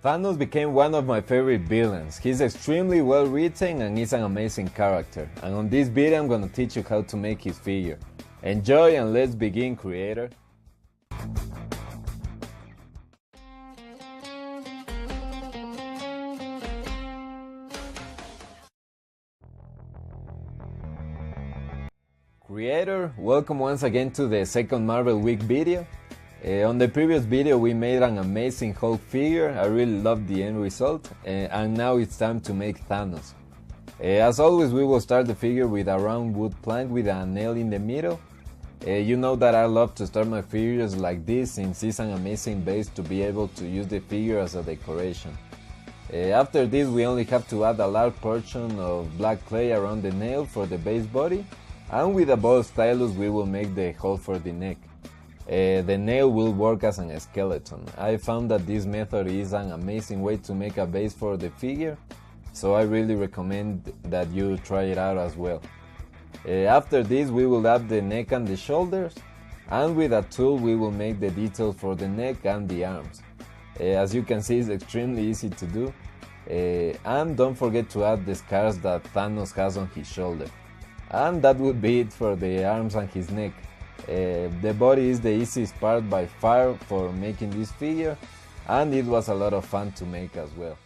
Thanos became one of my favorite villains. He's extremely well written and is an amazing character. And on this video I'm gonna teach you how to make his figure. Enjoy and let's begin, creator. Creator, welcome once again to the second Marvel Week video. On the previous video we made an amazing Hulk figure. I really loved the end result, and now it's time to make Thanos. As always, we will start the figure with a round wood plank with a nail in the middle. You know that I love to start my figures like this since it's an amazing base to be able to use the figure as a decoration. After this we only have to add a large portion of black clay around the nail for the base body, and with a ball stylus we will make the hole for the neck. The nail will work as a skeleton. I found that this method is an amazing way to make a base for the figure, so I really recommend that you try it out as well. After this we will add the neck and the shoulders, and with a tool we will make the detail for the neck and the arms. As you can see, it's extremely easy to do, and don't forget to add the scars that Thanos has on his shoulder. And that would be it for the arms and his neck. The body is the easiest part by far for making this figure, and it was a lot of fun to make as well.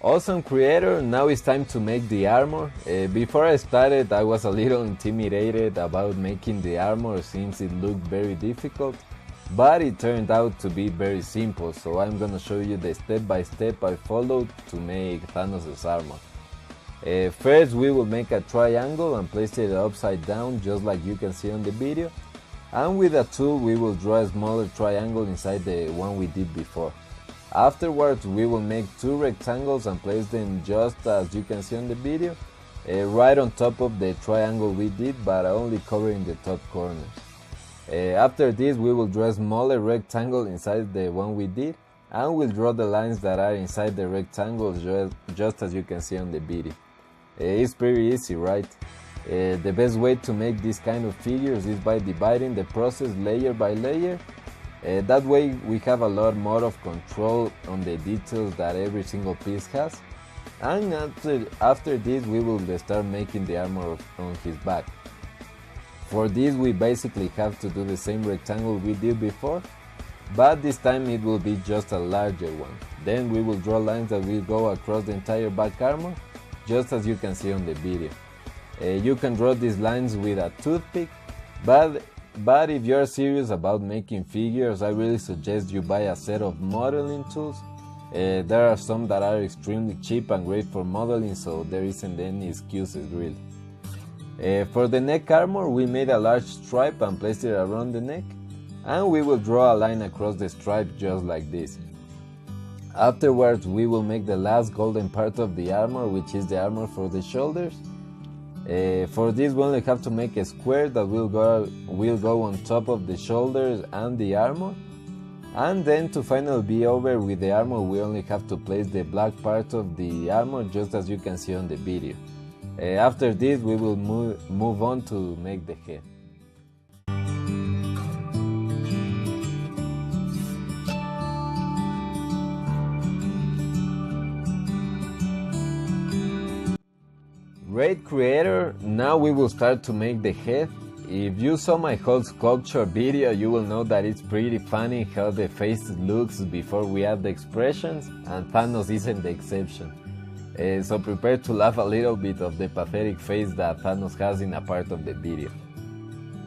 Awesome, creator, now it's time to make the armor. Before I started I was a little intimidated about making the armor since it looked very difficult, but it turned out to be very simple, so I'm gonna show you the step by step I followed to make Thanos' armor. First we will make a triangle and place it upside down just like you can see on the video, and with a tool we will draw a smaller triangle inside the one we did before. Afterwards we will make two rectangles and place them just as you can see on the video, right on top of the triangle we did, but only covering the top corners. After this we will draw a smaller rectangle inside the one we did, and we'll draw the lines that are inside the rectangle just as you can see on the video. It's pretty easy, right? The best way to make this kind of figures is by dividing the process layer by layer. That way we have a lot more of control on the details that every single piece has, and after this we will start making the armor on his back. For this we basically have to do the same rectangle we did before, but this time it will be just a larger one. Then we will draw lines that will go across the entire back armor, just as you can see on the video. You can draw these lines with a toothpick, but if you're serious about making figures, I really suggest you buy a set of modeling tools. There are some that are extremely cheap and great for modeling, so there isn't any excuses really. For the neck armor we made a large stripe and placed it around the neck, and we will draw a line across the stripe just like this. Afterwards we will make the last golden part of the armor, which is the armor for the shoulders. For this we only have to make a square that will go on top of the shoulders and the armor, and then to finally be over with the armor we only have to place the black part of the armor just as you can see on the video. After this we will move on to make the head. Great, creator, now we will start to make the head. If you saw my Hulk sculpture video you will know that it's pretty funny how the face looks before we add the expressions, and Thanos isn't the exception. So prepare to laugh a little bit of the pathetic face that Thanos has in a part of the video.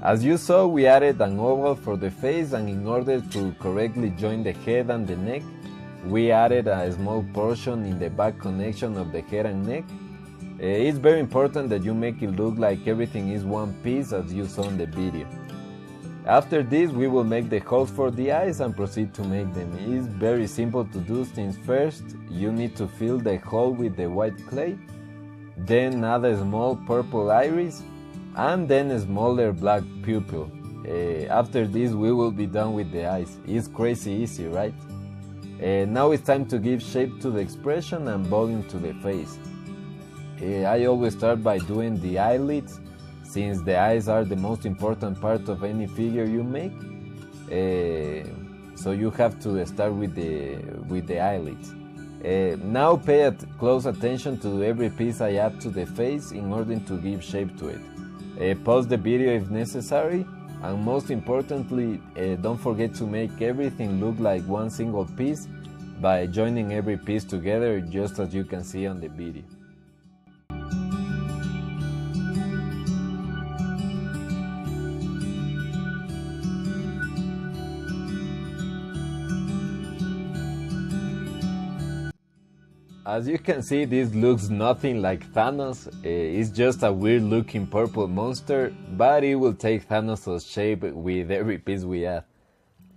As you saw, we added an oval for the face, and in order to correctly join the head and the neck we added a small portion in the back connection of the head and neck. It's very important that you make it look like everything is one piece as you saw in the video. After this we will make the holes for the eyes and proceed to make them. It's very simple to do since first you need to fill the hole with the white clay, then add a small purple iris, and then a smaller black pupil. After this we will be done with the eyes. It's crazy easy, right? Now it's time to give shape to the expression and volume to the face. I always start by doing the eyelids, since the eyes are the most important part of any figure you make. So you have to start with the eyelids. Now pay close attention to every piece I add to the face in order to give shape to it. Pause the video if necessary, and most importantly, don't forget to make everything look like one single piece by joining every piece together, just as you can see on the video. As you can see, this looks nothing like Thanos. It's just a weird looking purple monster, but it will take Thanos' shape with every piece we add.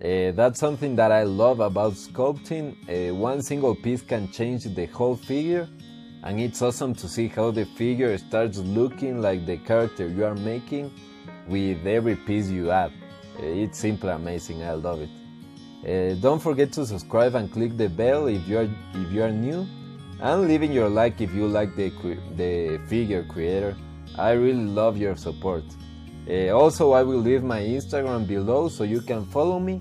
That's something that I love about sculpting. One single piece can change the whole figure, and it's awesome to see how the figure starts looking like the character you are making with every piece you add. It's simply amazing, I love it. Don't forget to subscribe and click the bell if you are new, and leaving your like if you like the figure creator. I really love your support. Also, I will leave my Instagram below so you can follow me.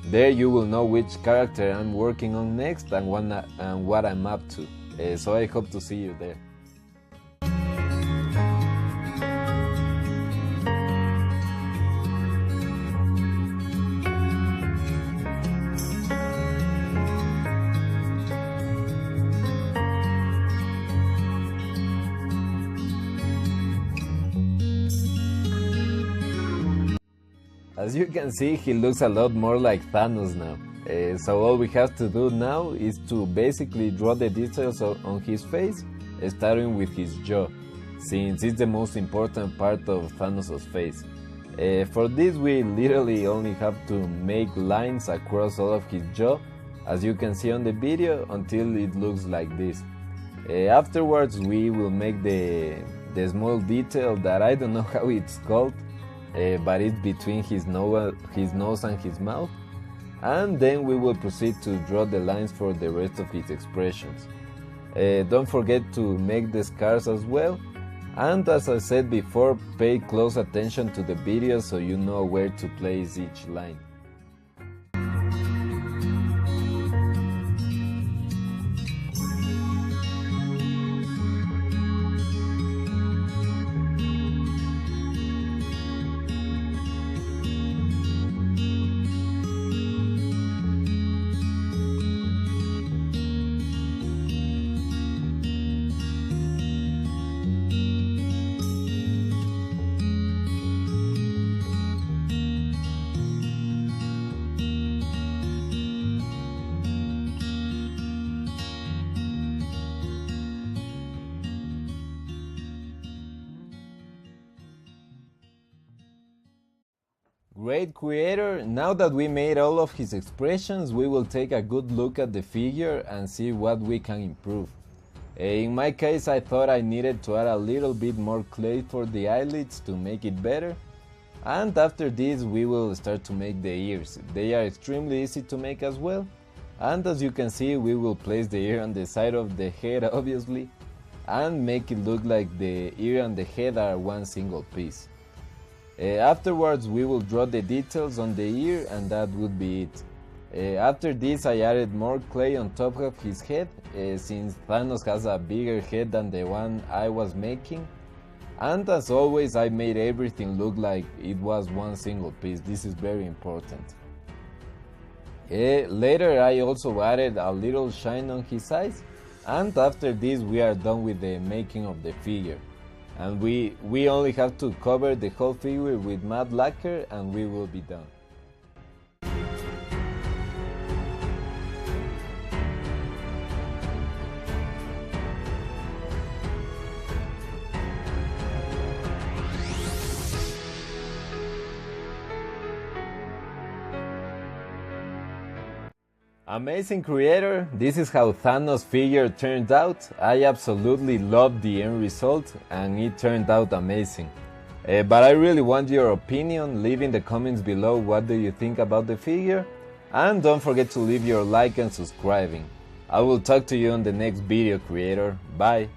There you will know which character I'm working on next and what I'm up to. So I hope to see you there. As you can see, he looks a lot more like Thanos now. So all we have to do now is to basically draw the details on his face, starting with his jaw, since it's the most important part of Thanos' face. For this we literally only have to make lines across all of his jaw, as you can see on the video, until it looks like this. Afterwards we will make the small detail that I don't know how it's called, but it's between his nose and his mouth, and then we will proceed to draw the lines for the rest of his expressions. Don't forget to make the scars as well, and as I said before, pay close attention to the video so you know where to place each line. Great creator! Now that we made all of his expressions, we will take a good look at the figure and see what we can improve. In my case, I thought I needed to add a little bit more clay for the eyelids to make it better. And after this we will start to make the ears. They are extremely easy to make as well. And as you can see, we will place the ear on the side of the head obviously, and make it look like the ear and the head are one single piece. Afterwards we will draw the details on the ear, and that would be it. After this I added more clay on top of his head, since Thanos has a bigger head than the one I was making. And as always, I made everything look like it was one single piece. This is very important. Later I also added a little shine on his eyes, and after this we are done with the making of the figure. And we only have to cover the whole figure with matte lacquer and we will be done. Amazing creator, this is how Thanos figure turned out. I absolutely loved the end result and it turned out amazing. But I really want your opinion. Leave in the comments below what do you think about the figure, And don't forget to leave your like and subscribing. I will talk to you on the next video, creator. Bye!